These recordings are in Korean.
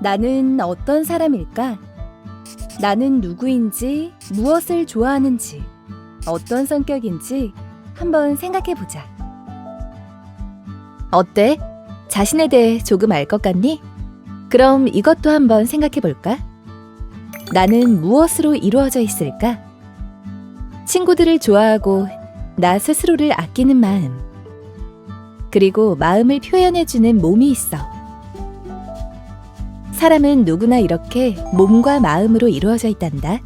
나는 어떤 사람일까? 나는 누구인지, 무엇을 좋아하는지, 어떤 성격인지 한번 생각해보자. 어때? 자신에 대해 조금 알 것 같니? 그럼 이것도 한번 생각해볼까? 나는 무엇으로 이루어져 있을까? 친구들을 좋아하고 나 스스로를 아끼는 마음, 그리고 마음을 표현해주는 몸이 있어. 사람은 누구나 이렇게 몸과 마음으로 이루어져 있단다.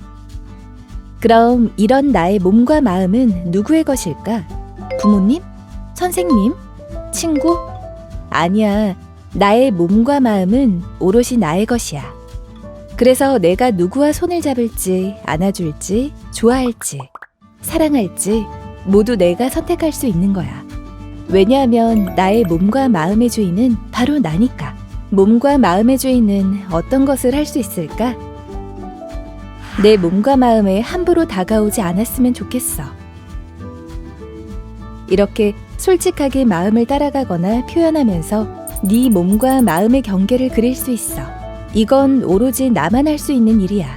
그럼 이런 나의 몸과 마음은 누구의 것일까? 부모님? 선생님? 친구? 아니야. 나의 몸과 마음은 오롯이 나의 것이야. 그래서 내가 누구와 손을 잡을지, 안아줄지, 좋아할지, 사랑할지 모두 내가 선택할 수 있는 거야. 왜냐하면 나의 몸과 마음의 주인은 바로 나니까. 몸과 마음의 주인은 어떤 것을 할 수 있을까? 내 몸과 마음에 함부로 다가오지 않았으면 좋겠어. 이렇게 솔직하게 마음을 따라가거나 표현하면서 네 몸과 마음의 경계를 그릴 수 있어. 이건 오로지 나만 할 수 있는 일이야.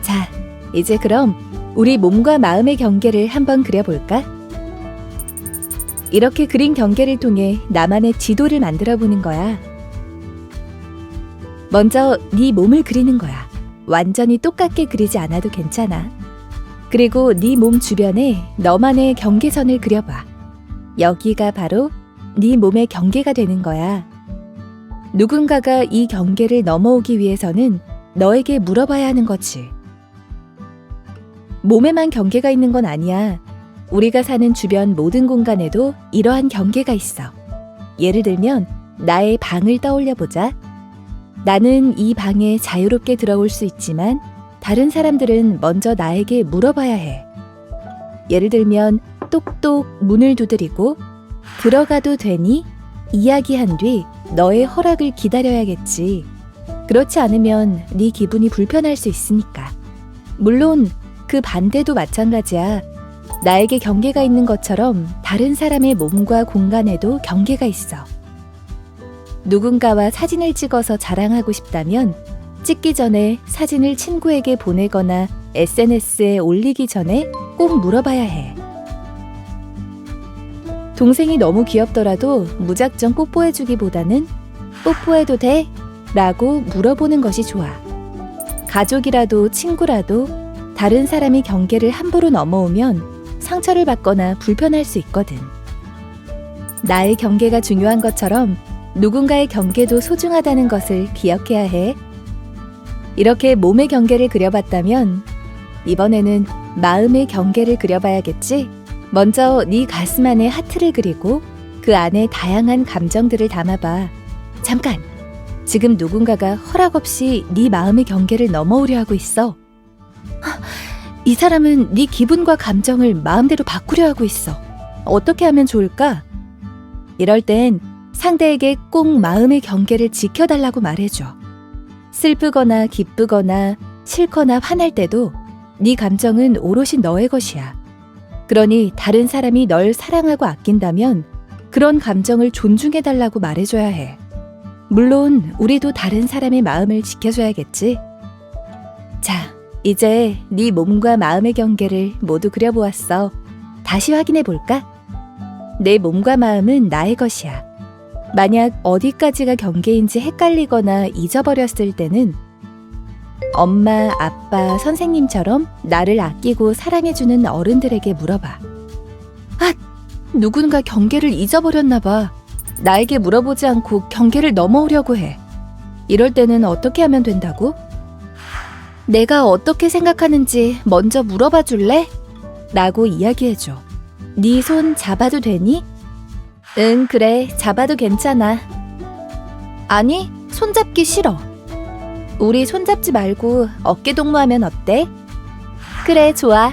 자, 이제 그럼 우리 몸과 마음의 경계를 한번 그려볼까? 이렇게 그린 경계를 통해 나만의 지도를 만들어 보는 거야. 먼저 네 몸을 그리는 거야. 완전히 똑같게 그리지 않아도 괜찮아. 그리고 네 몸 주변에 너만의 경계선을 그려봐. 여기가 바로 네 몸의 경계가 되는 거야. 누군가가 이 경계를 넘어오기 위해서는 너에게 물어봐야 하는 거지. 몸에만 경계가 있는 건 아니야. 우리가 사는 주변 모든 공간에도 이러한 경계가 있어. 예를 들면 나의 방을 떠올려 보자. 나는 이 방에 자유롭게 들어올 수 있지만 다른 사람들은 먼저 나에게 물어봐야 해. 예를 들면 똑똑 문을 두드리고 들어가도 되니? 이야기한 뒤 너의 허락을 기다려야겠지. 그렇지 않으면 네 기분이 불편할 수 있으니까. 물론 그 반대도 마찬가지야. 나에게 경계가 있는 것처럼 다른 사람의 몸과 공간에도 경계가 있어. 누군가와 사진을 찍어서 자랑하고 싶다면 찍기 전에 사진을 친구에게 보내거나 SNS에 올리기 전에 꼭 물어봐야 해. 동생이 너무 귀엽더라도 무작정 뽀뽀해주기보다는 뽀뽀해도 돼? 라고 물어보는 것이 좋아. 가족이라도 친구라도 다른 사람이 경계를 함부로 넘어오면 상처를 받거나 불편할 수 있거든. 나의 경계가 중요한 것처럼 누군가의 경계도 소중하다는 것을 기억해야 해. 이렇게 몸의 경계를 그려봤다면 이번에는 마음의 경계를 그려봐야겠지? 먼저 네 가슴 안에 하트를 그리고 그 안에 다양한 감정들을 담아봐. 잠깐! 지금 누군가가 허락 없이 네 마음의 경계를 넘어오려 하고 있어. 이 사람은 네 기분과 감정을 마음대로 바꾸려 하고 있어. 어떻게 하면 좋을까? 이럴 땐 상대에게 꼭 마음의 경계를 지켜달라고 말해줘. 슬프거나 기쁘거나 싫거나 화날 때도 네 감정은 오롯이 너의 것이야. 그러니 다른 사람이 널 사랑하고 아낀다면 그런 감정을 존중해달라고 말해줘야 해. 물론 우리도 다른 사람의 마음을 지켜줘야겠지. 자, 이제 네 몸과 마음의 경계를 모두 그려보았어. 다시 확인해볼까? 내 몸과 마음은 나의 것이야. 만약 어디까지가 경계인지 헷갈리거나 잊어버렸을 때는 엄마, 아빠, 선생님처럼 나를 아끼고 사랑해주는 어른들에게 물어봐. 아! 누군가 경계를 잊어버렸나 봐. 나에게 물어보지 않고 경계를 넘어오려고 해. 이럴 때는 어떻게 하면 된다고? 내가 어떻게 생각하는지 먼저 물어봐 줄래? 라고 이야기해줘. 네 손 잡아도 되니? 응, 그래. 잡아도 괜찮아. 아니, 손잡기 싫어. 우리 손잡지 말고 어깨 동무하면 어때? 그래, 좋아.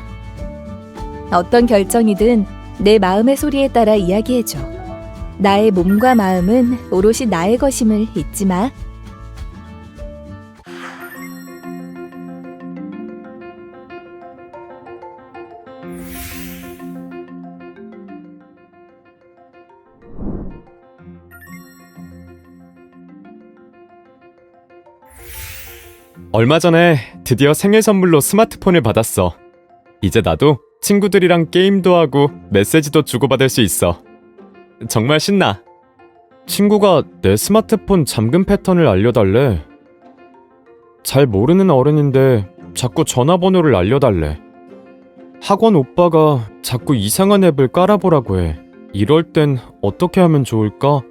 어떤 결정이든 내 마음의 소리에 따라 이야기해줘. 나의 몸과 마음은 오롯이 나의 것임을 잊지 마. 얼마 전에 드디어 생일 선물로 스마트폰을 받았어. 이제 나도 친구들이랑 게임도 하고 메시지도 주고받을 수 있어. 정말 신나. 친구가 내 스마트폰 잠금 패턴을 알려달래. 잘 모르는 어른인데 자꾸 전화번호를 알려달래. 학원 오빠가 자꾸 이상한 앱을 깔아보라고 해. 이럴 땐 어떻게 하면 좋을까?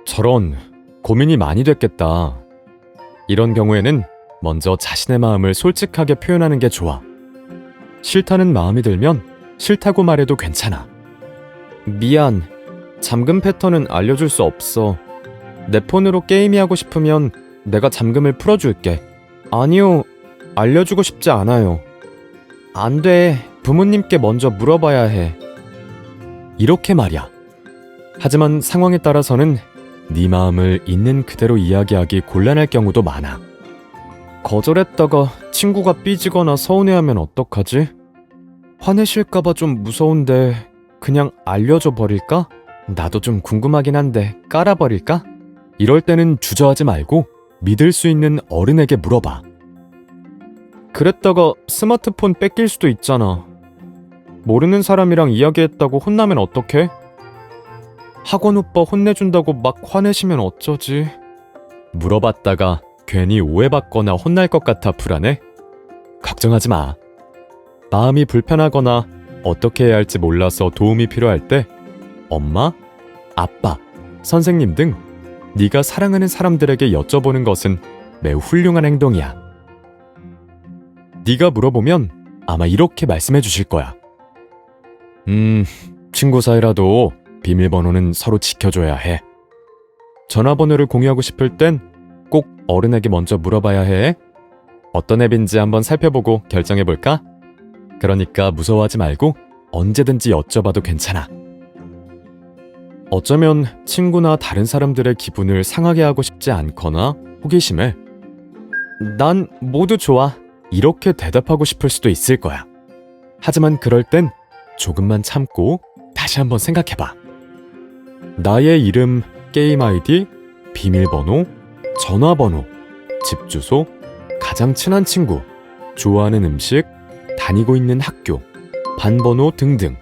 저런, 고민이 많이 됐겠다. 이런 경우에는 먼저 자신의 마음을 솔직하게 표현하는 게 좋아. 싫다는 마음이 들면 싫다고 말해도 괜찮아. 미안, 잠금 패턴은 알려줄 수 없어. 내 폰으로 게임이 하고 싶으면 내가 잠금을 풀어줄게. 아니요, 알려주고 싶지 않아요. 안 돼, 부모님께 먼저 물어봐야 해. 이렇게 말이야. 하지만 상황에 따라서는 네 마음을 있는 그대로 이야기하기 곤란할 경우도 많아. 거절했다가 친구가 삐지거나 서운해하면 어떡하지? 화내실까봐 좀 무서운데 그냥 알려줘 버릴까? 나도 좀 궁금하긴 한데 깔아버릴까? 이럴 때는 주저하지 말고 믿을 수 있는 어른에게 물어봐. 그랬다가 스마트폰 뺏길 수도 있잖아. 모르는 사람이랑 이야기했다고 혼나면 어떡해? 학원 오빠 혼내준다고 막 화내시면 어쩌지? 물어봤다가 괜히 오해받거나 혼날 것 같아 불안해? 걱정하지 마. 마음이 불편하거나 어떻게 해야 할지 몰라서 도움이 필요할 때 엄마, 아빠, 선생님 등 네가 사랑하는 사람들에게 여쭤보는 것은 매우 훌륭한 행동이야. 네가 물어보면 아마 이렇게 말씀해 주실 거야. 친구 사이라도 비밀번호는 서로 지켜줘야 해. 전화번호를 공유하고 싶을 땐 꼭 어른에게 먼저 물어봐야 해. 어떤 앱인지 한번 살펴보고 결정해볼까? 그러니까 무서워하지 말고 언제든지 여쭤봐도 괜찮아. 어쩌면 친구나 다른 사람들의 기분을 상하게 하고 싶지 않거나 호기심에 난 모두 좋아. 이렇게 대답하고 싶을 수도 있을 거야. 하지만 그럴 땐 조금만 참고 다시 한번 생각해봐. 나의 이름, 게임 아이디, 비밀번호, 전화번호, 집 주소, 가장 친한 친구, 좋아하는 음식, 다니고 있는 학교, 반번호 등등.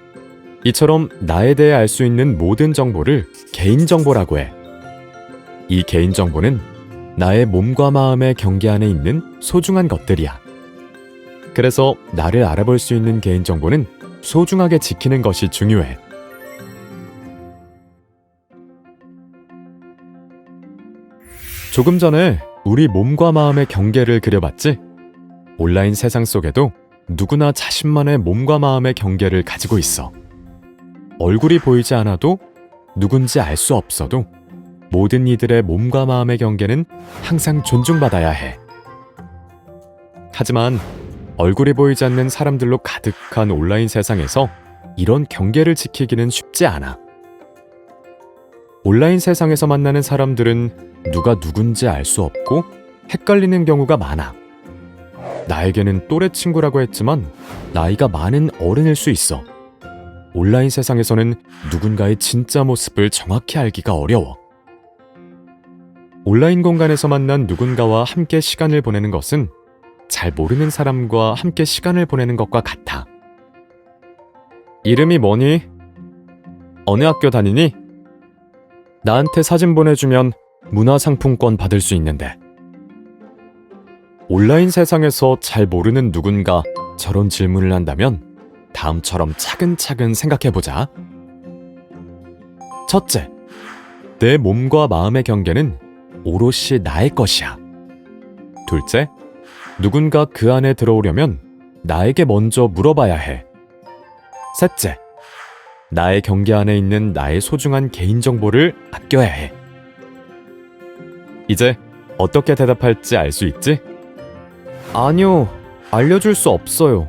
이처럼 나에 대해 알 수 있는 모든 정보를 개인정보라고 해. 이 개인정보는 나의 몸과 마음의 경계 안에 있는 소중한 것들이야. 그래서 나를 알아볼 수 있는 개인정보는 소중하게 지키는 것이 중요해. 조금 전에 우리 몸과 마음의 경계를 그려봤지? 온라인 세상 속에도 누구나 자신만의 몸과 마음의 경계를 가지고 있어. 얼굴이 보이지 않아도 누군지 알 수 없어도 모든 이들의 몸과 마음의 경계는 항상 존중받아야 해. 하지만 얼굴이 보이지 않는 사람들로 가득한 온라인 세상에서 이런 경계를 지키기는 쉽지 않아. 온라인 세상에서 만나는 사람들은 누가 누군지 알 수 없고 헷갈리는 경우가 많아. 나에게는 또래 친구라고 했지만 나이가 많은 어른일 수 있어. 온라인 세상에서는 누군가의 진짜 모습을 정확히 알기가 어려워. 온라인 공간에서 만난 누군가와 함께 시간을 보내는 것은 잘 모르는 사람과 함께 시간을 보내는 것과 같아. 이름이 뭐니? 어느 학교 다니니? 나한테 사진 보내주면 문화상품권 받을 수 있는데. 온라인 세상에서 잘 모르는 누군가 저런 질문을 한다면 다음처럼 차근차근 생각해보자. 첫째, 내 몸과 마음의 경계는 오롯이 나의 것이야. 둘째, 누군가 그 안에 들어오려면 나에게 먼저 물어봐야 해. 셋째, 나의 경계 안에 있는 나의 소중한 개인정보를 아껴야 해. 이제 어떻게 대답할지 알 수 있지? 아니요, 알려줄 수 없어요.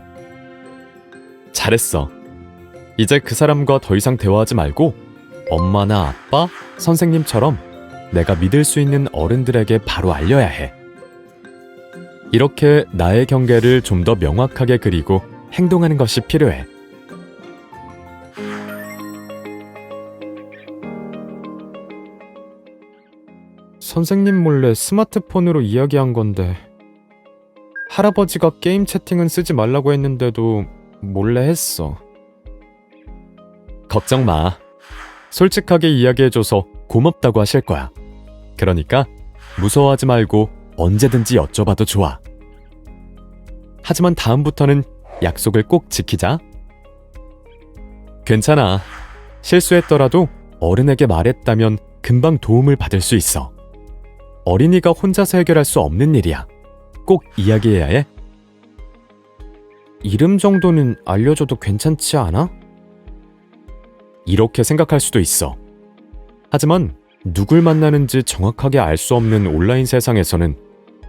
잘했어. 이제 그 사람과 더 이상 대화하지 말고 엄마나 아빠, 선생님처럼 내가 믿을 수 있는 어른들에게 바로 알려야 해. 이렇게 나의 경계를 좀 더 명확하게 그리고 행동하는 것이 필요해. 선생님 몰래 스마트폰으로 이야기한 건데 할아버지가 게임 채팅은 쓰지 말라고 했는데도 몰래 했어. 걱정 마. 솔직하게 이야기해줘서 고맙다고 하실 거야. 그러니까 무서워하지 말고 언제든지 여쭤봐도 좋아. 하지만 다음부터는 약속을 꼭 지키자. 괜찮아. 실수했더라도 어른에게 말했다면 금방 도움을 받을 수 있어. 어린이가 혼자서 해결할 수 없는 일이야. 꼭 이야기해야 해. 이름 정도는 알려줘도 괜찮지 않아? 이렇게 생각할 수도 있어. 하지만 누굴 만나는지 정확하게 알 수 없는 온라인 세상에서는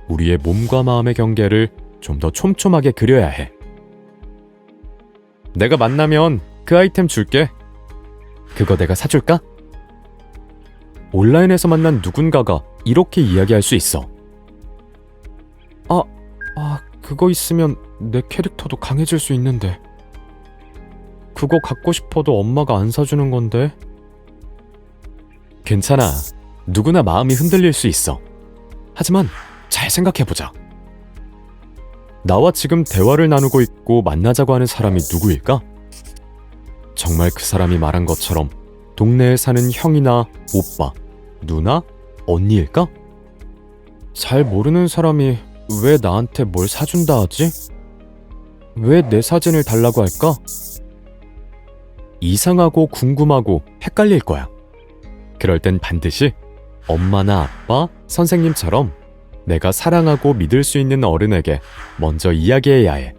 우리의 몸과 마음의 경계를 좀 더 촘촘하게 그려야 해. 내가 만나면 그 아이템 줄게. 그거 내가 사줄까? 온라인에서 만난 누군가가 이렇게 이야기할 수 있어. 그거 있으면 내 캐릭터도 강해질 수 있는데. 그거 갖고 싶어도 엄마가 안 사주는 건데. 괜찮아. 누구나 마음이 흔들릴 수 있어. 하지만 잘 생각해보자. 나와 지금 대화를 나누고 있고 만나자고 하는 사람이 누구일까? 정말 그 사람이 말한 것처럼 동네에 사는 형이나 오빠, 누나, 언니일까? 잘 모르는 사람이 왜 나한테 뭘 사준다 하지? 왜 내 사진을 달라고 할까? 이상하고 궁금하고 헷갈릴 거야. 그럴 땐 반드시 엄마나 아빠, 선생님처럼 내가 사랑하고 믿을 수 있는 어른에게 먼저 이야기해야 해.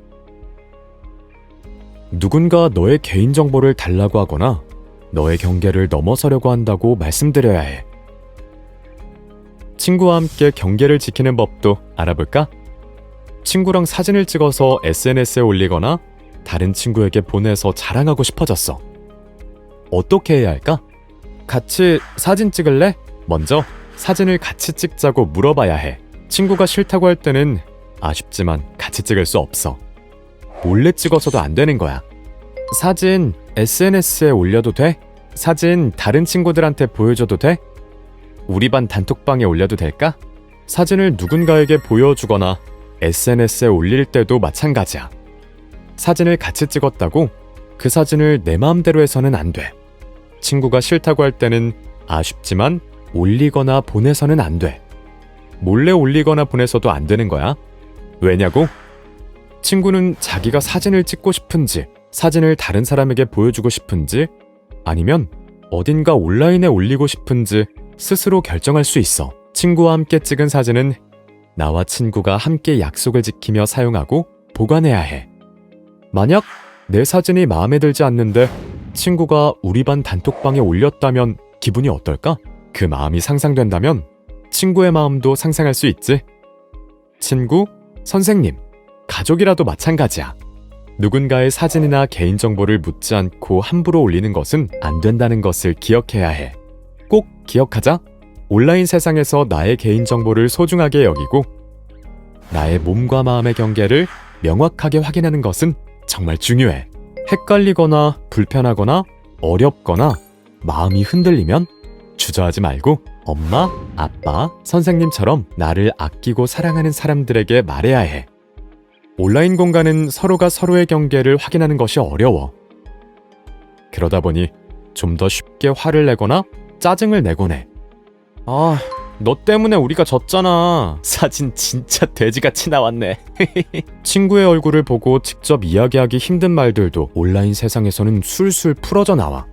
누군가 너의 개인정보를 달라고 하거나 너의 경계를 넘어서려고 한다고 말씀드려야 해. 친구와 함께 경계를 지키는 법도 알아볼까? 친구랑 사진을 찍어서 SNS에 올리거나 다른 친구에게 보내서 자랑하고 싶어졌어. 어떻게 해야 할까? 같이 사진 찍을래? 먼저 사진을 같이 찍자고 물어봐야 해. 친구가 싫다고 할 때는 아쉽지만 같이 찍을 수 없어. 몰래 찍어서도 안 되는 거야. 사진 SNS에 올려도 돼? 사진 다른 친구들한테 보여줘도 돼? 우리 반 단톡방에 올려도 될까? 사진을 누군가에게 보여주거나 SNS에 올릴 때도 마찬가지야. 사진을 같이 찍었다고 그 사진을 내 마음대로 해서는 안 돼. 친구가 싫다고 할 때는 아쉽지만 올리거나 보내서는 안 돼. 몰래 올리거나 보내서도 안 되는 거야. 왜냐고? 친구는 자기가 사진을 찍고 싶은지, 사진을 다른 사람에게 보여주고 싶은지, 아니면 어딘가 온라인에 올리고 싶은지 스스로 결정할 수 있어. 친구와 함께 찍은 사진은 나와 친구가 함께 약속을 지키며 사용하고 보관해야 해. 만약 내 사진이 마음에 들지 않는데 친구가 우리 반 단톡방에 올렸다면 기분이 어떨까? 그 마음이 상상된다면 친구의 마음도 상상할 수 있지. 친구, 선생님, 가족이라도 마찬가지야. 누군가의 사진이나 개인정보를 묻지 않고 함부로 올리는 것은 안 된다는 것을 기억해야 해. 꼭 기억하자. 온라인 세상에서 나의 개인정보를 소중하게 여기고 나의 몸과 마음의 경계를 명확하게 확인하는 것은 정말 중요해. 헷갈리거나 불편하거나 어렵거나 마음이 흔들리면 주저하지 말고 엄마, 아빠, 선생님처럼 나를 아끼고 사랑하는 사람들에게 말해야 해. 온라인 공간은 서로가 서로의 경계를 확인하는 것이 어려워. 그러다 보니 좀 더 쉽게 화를 내거나 짜증을 내곤 해. 너 때문에 우리가 졌잖아. 사진 진짜 돼지같이 나왔네. 친구의 얼굴을 보고 직접 이야기하기 힘든 말들도 온라인 세상에서는 술술 풀어져 나와.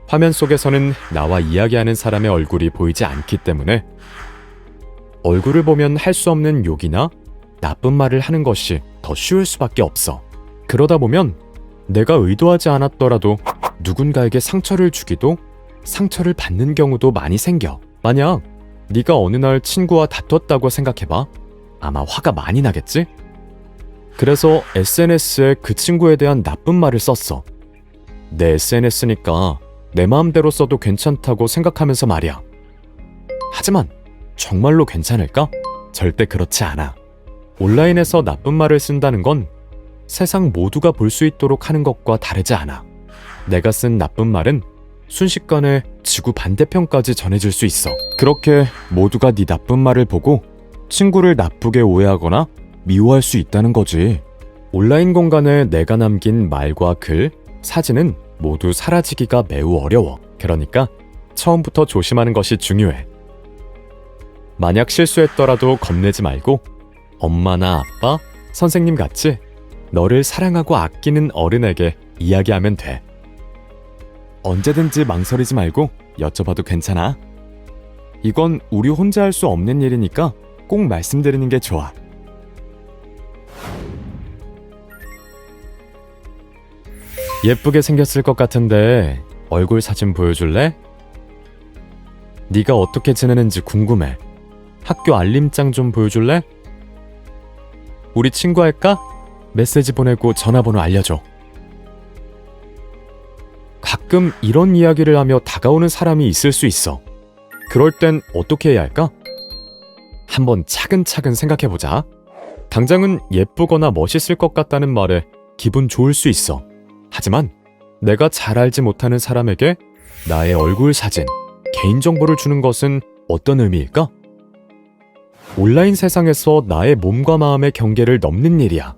화면 속에서는 나와 이야기하는 사람의 얼굴이 보이지 않기 때문에 얼굴을 보면 할 수 없는 욕이나 나쁜 말을 하는 것이 더 쉬울 수밖에 없어. 그러다 보면 내가 의도하지 않았더라도 누군가에게 상처를 주기도 상처를 받는 경우도 많이 생겨. 만약 네가 어느 날 친구와 다퉜다고 생각해봐. 아마 화가 많이 나겠지? 그래서 SNS에 그 친구에 대한 나쁜 말을 썼어. 내 SNS니까 내 마음대로 써도 괜찮다고 생각하면서 말이야. 하지만 정말로 괜찮을까? 절대 그렇지 않아. 온라인에서 나쁜 말을 쓴다는 건 세상 모두가 볼 수 있도록 하는 것과 다르지 않아. 내가 쓴 나쁜 말은 순식간에 지구 반대편까지 전해질 수 있어. 그렇게 모두가 네 나쁜 말을 보고 친구를 나쁘게 오해하거나 미워할 수 있다는 거지. 온라인 공간에 내가 남긴 말과 글, 사진은 모두 사라지기가 매우 어려워. 그러니까 처음부터 조심하는 것이 중요해. 만약 실수했더라도 겁내지 말고 엄마나 아빠, 선생님 같이 너를 사랑하고 아끼는 어른에게 이야기하면 돼. 언제든지 망설이지 말고 여쭤봐도 괜찮아. 이건 우리 혼자 할 수 없는 일이니까 꼭 말씀드리는 게 좋아. 예쁘게 생겼을 것 같은데 얼굴 사진 보여줄래? 네가 어떻게 지내는지 궁금해. 학교 알림장 좀 보여줄래? 우리 친구 할까? 메시지 보내고 전화번호 알려줘. 가끔 이런 이야기를 하며 다가오는 사람이 있을 수 있어. 그럴 땐 어떻게 해야 할까? 한번 차근차근 생각해보자. 당장은 예쁘거나 멋있을 것 같다는 말에 기분 좋을 수 있어. 하지만 내가 잘 알지 못하는 사람에게 나의 얼굴 사진, 개인정보를 주는 것은 어떤 의미일까? 온라인 세상에서 나의 몸과 마음의 경계를 넘는 일이야.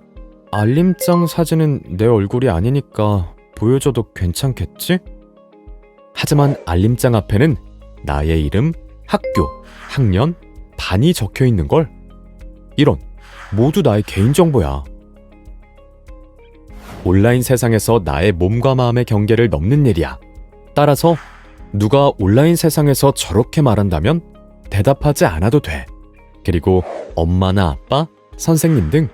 알림장 사진은 내 얼굴이 아니니까 보여줘도 괜찮겠지? 하지만 알림장 앞에는 나의 이름, 학교, 학년, 반이 적혀 있는 걸? 이런, 모두 나의 개인정보야. 온라인 세상에서 나의 몸과 마음의 경계를 넘는 일이야. 따라서 누가 온라인 세상에서 저렇게 말한다면 대답하지 않아도 돼. 그리고 엄마나 아빠, 선생님 등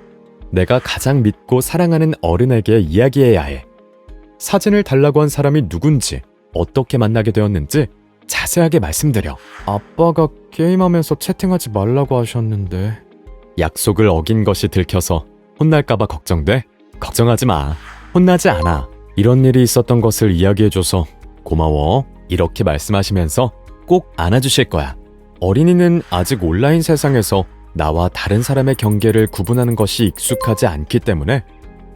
내가 가장 믿고 사랑하는 어른에게 이야기해야 해. 사진을 달라고 한 사람이 누군지, 어떻게 만나게 되었는지 자세하게 말씀드려. 아빠가 게임하면서 채팅하지 말라고 하셨는데. 약속을 어긴 것이 들켜서 혼날까봐 걱정돼? 걱정하지 마. 혼나지 않아. 이런 일이 있었던 것을 이야기해줘서 고마워. 이렇게 말씀하시면서 꼭 안아주실 거야. 어린이는 아직 온라인 세상에서 나와 다른 사람의 경계를 구분하는 것이 익숙하지 않기 때문에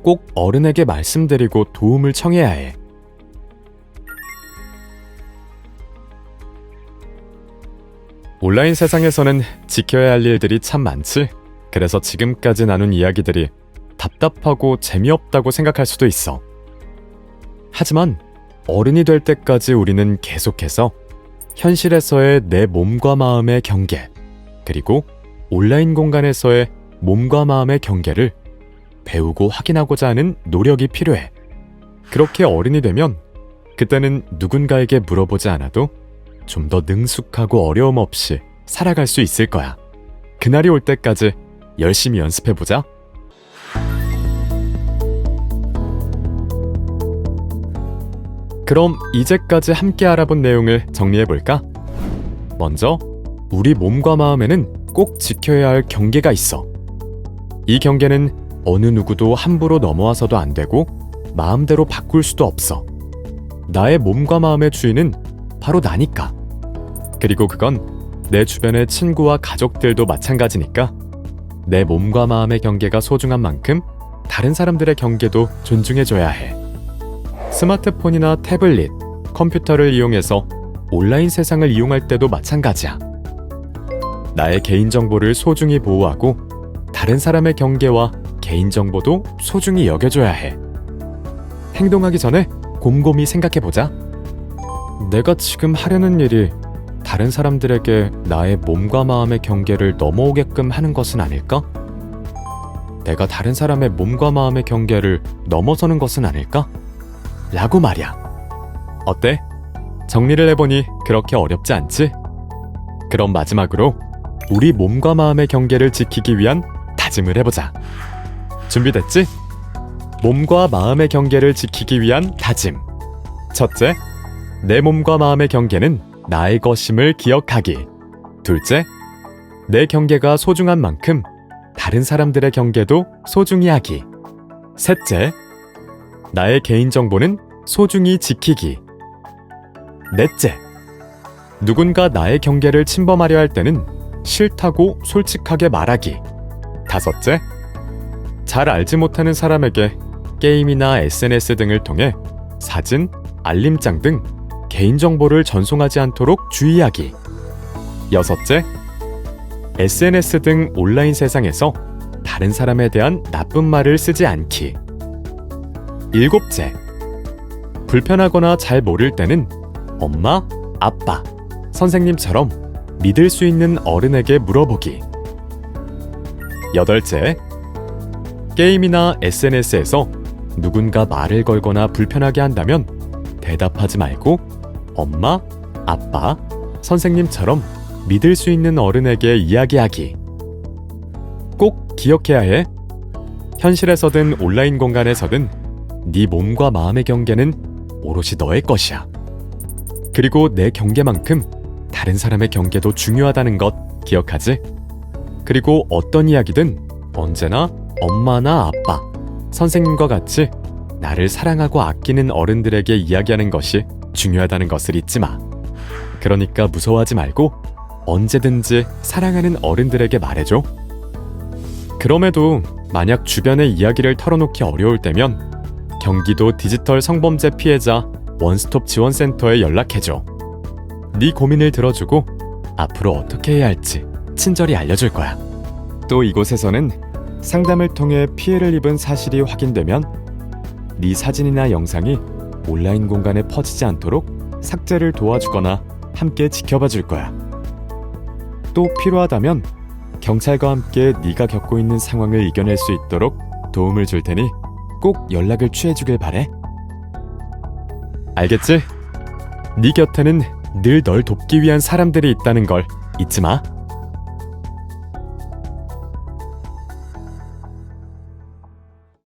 꼭 어른에게 말씀드리고 도움을 청해야 해. 온라인 세상에서는 지켜야 할 일들이 참 많지. 그래서 지금까지 나눈 이야기들이 답답하고 재미없다고 생각할 수도 있어. 하지만 어른이 될 때까지 우리는 계속해서 현실에서의 내 몸과 마음의 경계, 그리고 온라인 공간에서의 몸과 마음의 경계를 배우고 확인하고자 하는 노력이 필요해. 그렇게 어른이 되면 그때는 누군가에게 물어보지 않아도 좀 더 능숙하고 어려움 없이 살아갈 수 있을 거야. 그날이 올 때까지 열심히 연습해보자. 그럼 이제까지 함께 알아본 내용을 정리해볼까? 먼저 우리 몸과 마음에는 꼭 지켜야 할 경계가 있어. 이 경계는 어느 누구도 함부로 넘어와서도 안 되고 마음대로 바꿀 수도 없어. 나의 몸과 마음의 주인은 바로 나니까. 그리고 그건 내 주변의 친구와 가족들도 마찬가지니까 내 몸과 마음의 경계가 소중한 만큼 다른 사람들의 경계도 존중해줘야 해. 스마트폰이나 태블릿, 컴퓨터를 이용해서 온라인 세상을 이용할 때도 마찬가지야. 나의 개인정보를 소중히 보호하고 다른 사람의 경계와 개인정보도 소중히 여겨줘야 해. 행동하기 전에 곰곰이 생각해보자. 내가 지금 하려는 일이 다른 사람들에게 나의 몸과 마음의 경계를 넘어오게끔 하는 것은 아닐까? 내가 다른 사람의 몸과 마음의 경계를 넘어서는 것은 아닐까? 라고 말이야. 어때? 정리를 해보니 그렇게 어렵지 않지? 그럼 마지막으로 우리 몸과 마음의 경계를 지키기 위한 다짐을 해보자. 준비됐지? 몸과 마음의 경계를 지키기 위한 다짐. 첫째, 내 몸과 마음의 경계는 나의 것임을 기억하기. 둘째, 내 경계가 소중한 만큼 다른 사람들의 경계도 소중히 하기. 셋째, 나의 개인정보는 소중히 지키기. 넷째, 누군가 나의 경계를 침범하려 할 때는 싫다고 솔직하게 말하기. 다섯째, 잘 알지 못하는 사람에게 게임이나 SNS 등을 통해 사진, 알림장 등 개인정보를 전송하지 않도록 주의하기. 여섯째, SNS 등 온라인 세상에서 다른 사람에 대한 나쁜 말을 쓰지 않기. 7째, 불편하거나 잘 모를 때는 엄마, 아빠, 선생님처럼 믿을 수 있는 어른에게 물어보기. 8째, 게임이나 SNS에서 누군가 말을 걸거나 불편하게 한다면 대답하지 말고 엄마, 아빠, 선생님처럼 믿을 수 있는 어른에게 이야기하기. 꼭 기억해야 해. 현실에서든 온라인 공간에서든 네 몸과 마음의 경계는 오롯이 너의 것이야. 그리고 내 경계만큼 다른 사람의 경계도 중요하다는 것 기억하지? 그리고 어떤 이야기든 언제나 엄마나 아빠, 선생님과 같이 나를 사랑하고 아끼는 어른들에게 이야기하는 것이 중요하다는 것을 잊지 마. 그러니까 무서워하지 말고 언제든지 사랑하는 어른들에게 말해줘. 그럼에도 만약 주변의 이야기를 털어놓기 어려울 때면 경기도 디지털 성범죄 피해자 원스톱 지원센터에 연락해줘. 네 고민을 들어주고 앞으로 어떻게 해야 할지 친절히 알려줄 거야. 또 이곳에서는 상담을 통해 피해를 입은 사실이 확인되면 네 사진이나 영상이 온라인 공간에 퍼지지 않도록 삭제를 도와주거나 함께 지켜봐 줄 거야. 또 필요하다면 경찰과 함께 네가 겪고 있는 상황을 이겨낼 수 있도록 도움을 줄 테니 꼭 연락을 취해주길 바래. 알겠지? 네 곁에는 늘 널 돕기 위한 사람들이 있다는 걸 잊지 마.